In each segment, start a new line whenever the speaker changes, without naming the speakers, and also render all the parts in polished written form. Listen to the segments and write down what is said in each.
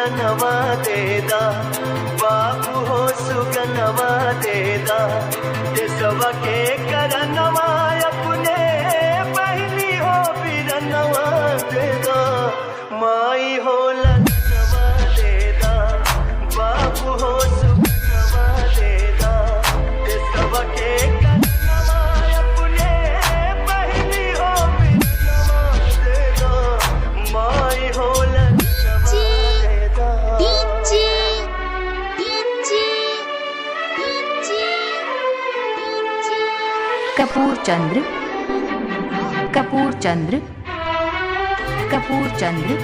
ललनवा देदा, बाबू हो सुगनवा देदा, देशवा के करनवा अपने पहली हो बिरनवा देदा, माई हो ललनवा देदा, बाबू हो सुगनवा देदा, देशवा के करनवा अपने पहली हो बिरनवा देदा, माई हो
कपूर चंद्र, कपूर चंद्र, कपूर चंद्र।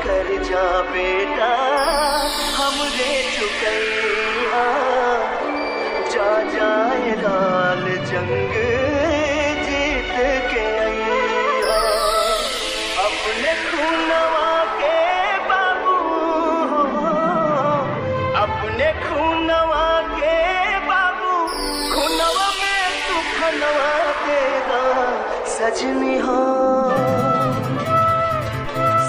कर जा बेटा हमरे चुकैया, जा जाए लाल जंग जीत के अइया, अपने खूनवा के बाबू हो, अपने खूनवा के बाबू, खूनवा में तू खनवा देगा सजनी हो,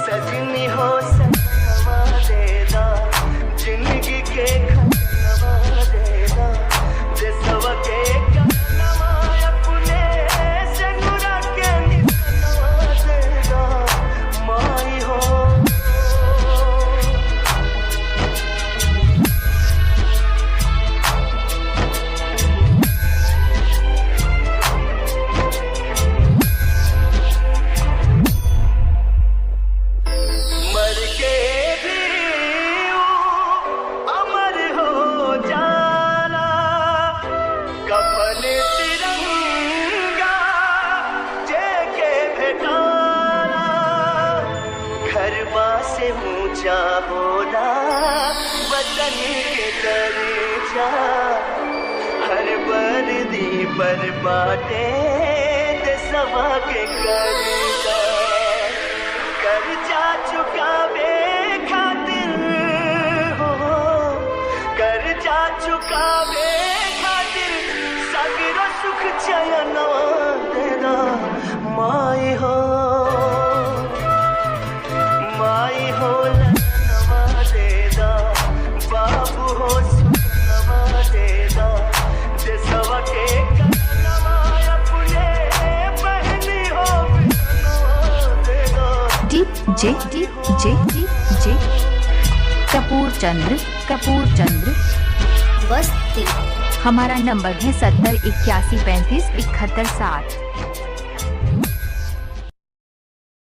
सजनी हो सनवा देदा, जिंदगी के खनवा देदा, देशवा के खनवा अपने संगुरा के निसनवा देदा, माई हो। से ऊंचा होला वतन के दर्जा, हर वर्दी पर बाटे देशवा के कर्जा, कर्जा चुकावे खातिर हो, कर्जा चुकावे खातिर सगरो सुख चयनवा देना, माई हो, माई हो ललनवा देदा, बाबू हो सुगनवा देदा, देशवा के करनवा अपने पहली हो बिरनवा देदा, जे कपूर चंद्र, कपूर चंद्र।
बस्ती
हमारा नंबर है 70 81 35 71 7।